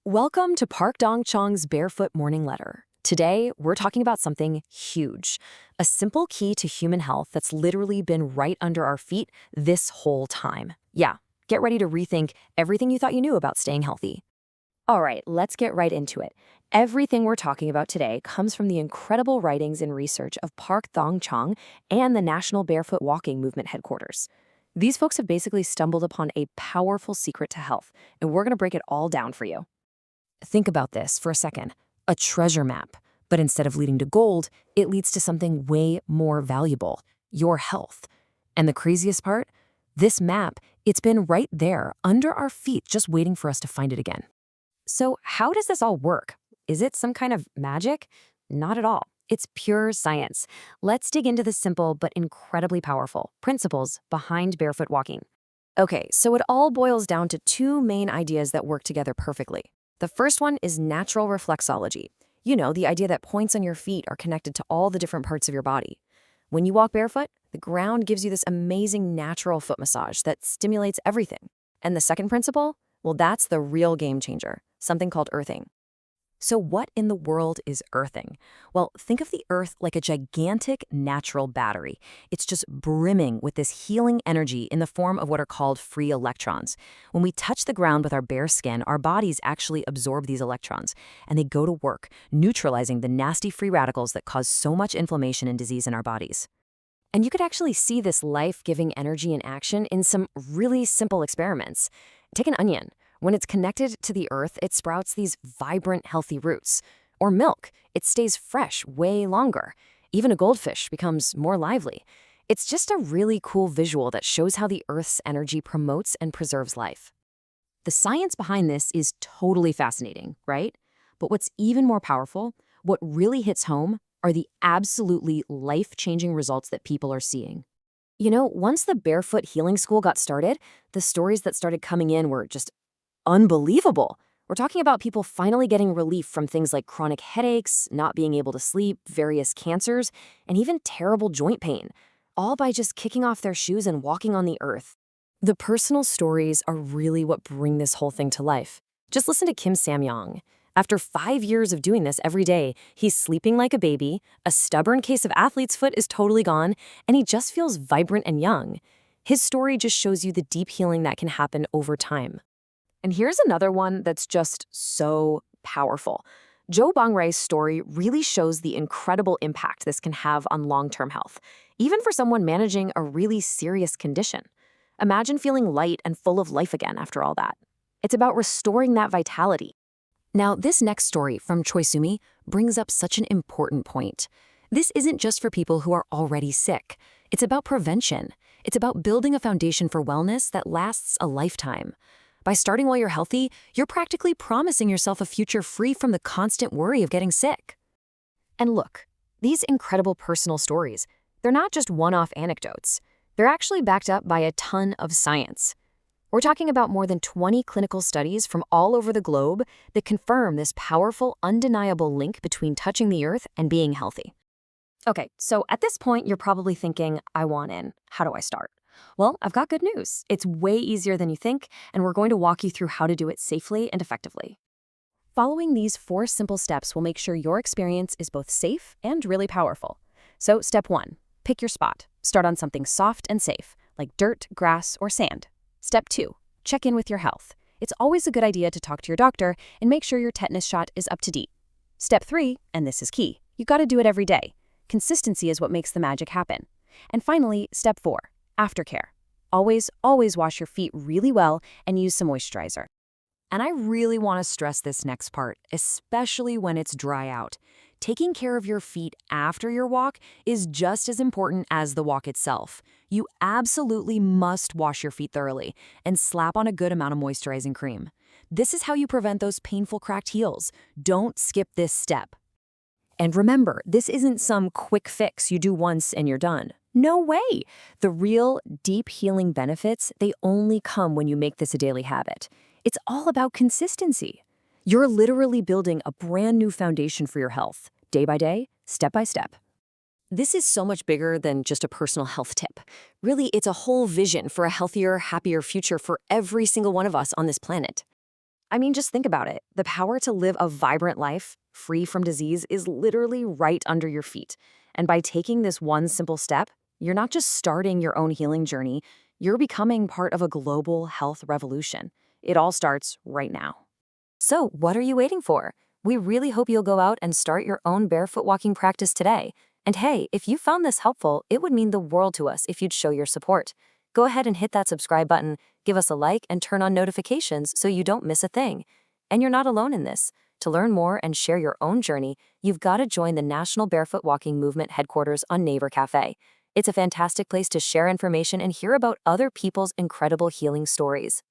Welcome to Park Dong-chong's Barefoot Morning Letter. Today, we're talking about something huge, a simple key to human health that's literally been right under our feet this whole time. Yeah, get ready to rethink everything you thought you knew about staying healthy. All right, let's get right into it. Everything we're talking about today comes from the incredible writings and research of Park Dong-chong and the National Barefoot Walking Movement headquarters. These folks have basically stumbled upon a powerful secret to health, and we're going to break it all down for you. Think about this for a second. A treasure map. But instead of leading to gold, it leads to something way more valuable, your health. And the craziest part? This map, it's been right there, under our feet, just waiting for us to find it again. So how does this all work? Is it some kind of magic? Not at all. It's pure science. Let's dig into the simple but incredibly powerful principles behind barefoot walking. Okay, so it all boils down to two main ideas that work together perfectly. The first one is natural reflexology. You know, the idea that points on your feet are connected to all the different parts of your body. When you walk barefoot, the ground gives you this amazing natural foot massage that stimulates everything. And the second principle? Well, that's the real game changer, something called earthing. So what in the world is earthing? Well, think of the earth like a gigantic natural battery. It's just brimming with this healing energy in the form of what are called free electrons. When we touch the ground with our bare skin, our bodies actually absorb these electrons, and they go to work, neutralizing the nasty free radicals that cause so much inflammation and disease in our bodies. And you could actually see this life-giving energy in action in some really simple experiments. Take an onion. When it's connected to the earth, it sprouts these vibrant, healthy roots. Or milk, it stays fresh way longer. Even a goldfish becomes more lively. It's just a really cool visual that shows how the earth's energy promotes and preserves life. The science behind this is totally fascinating, right? But what's even more powerful, what really hits home, are the absolutely life-changing results that people are seeing. You know, once the Barefoot Healing School got started, the stories that started coming in were just unbelievable. We're talking about people finally getting relief from things like chronic headaches, not being able to sleep, various cancers, and even terrible joint pain, all by just kicking off their shoes and walking on the earth. The personal stories are really what bring this whole thing to life. Just listen to Kim Samyong. After 5 years of doing this every day, he's sleeping like a baby, a stubborn case of athlete's foot is totally gone, and he just feels vibrant and young. His story just shows you the deep healing that can happen over time. And here's another one that's just so powerful. Joe Bongray's story really shows the incredible impact this can have on long-term health, even for someone managing a really serious condition. Imagine feeling light and full of life again after all that. It's about restoring that vitality. Now, this next story from Choi Sumi brings up such an important point. This isn't just for people who are already sick. It's about prevention. It's about building a foundation for wellness that lasts a lifetime. By starting while you're healthy, you're practically promising yourself a future free from the constant worry of getting sick. And look, these incredible personal stories, they're not just one-off anecdotes. They're actually backed up by a ton of science. We're talking about more than 20 clinical studies from all over the globe that confirm this powerful, undeniable link between touching the earth and being healthy. Okay, so at this point, you're probably thinking, I want in. How do I start? Well, I've got good news. It's way easier than you think, and we're going to walk you through how to do it safely and effectively. Following these 4 simple steps will make sure your experience is both safe and really powerful. So, step 1, pick your spot. Start on something soft and safe, like dirt, grass, or sand. Step 2, check in with your health. It's always a good idea to talk to your doctor and make sure your tetanus shot is up to date. Step 3, and this is key, you gotta do it every day. Consistency is what makes the magic happen. And finally, step 4. Aftercare. Always wash your feet really well and use some moisturizer. And I really want to stress this next part, especially when it's dry out. Taking care of your feet after your walk is just as important as the walk itself. You absolutely must wash your feet thoroughly and slap on a good amount of moisturizing cream. This is how you prevent those painful cracked heels. Don't skip this step. And remember, this isn't some quick fix you do once and you're done. No way! The real, deep healing benefits, they only come when you make this a daily habit. It's all about consistency. You're literally building a brand new foundation for your health, day by day, step by step. This is so much bigger than just a personal health tip. Really, it's a whole vision for a healthier, happier future for every single one of us on this planet. I mean, just think about it. The power to live a vibrant life, free from disease, is literally right under your feet. And by taking this one simple step, you're not just starting your own healing journey, you're becoming part of a global health revolution. It all starts right now. So, what are you waiting for? We really hope you'll go out and start your own barefoot walking practice today. And hey, if you found this helpful, it would mean the world to us if you'd show your support. Go ahead and hit that subscribe button, give us a like, and turn on notifications so you don't miss a thing. And you're not alone in this. To learn more and share your own journey, you've got to join the National Barefoot Walking Movement headquarters on Neighbor Cafe. It's a fantastic place to share information and hear about other people's incredible healing stories.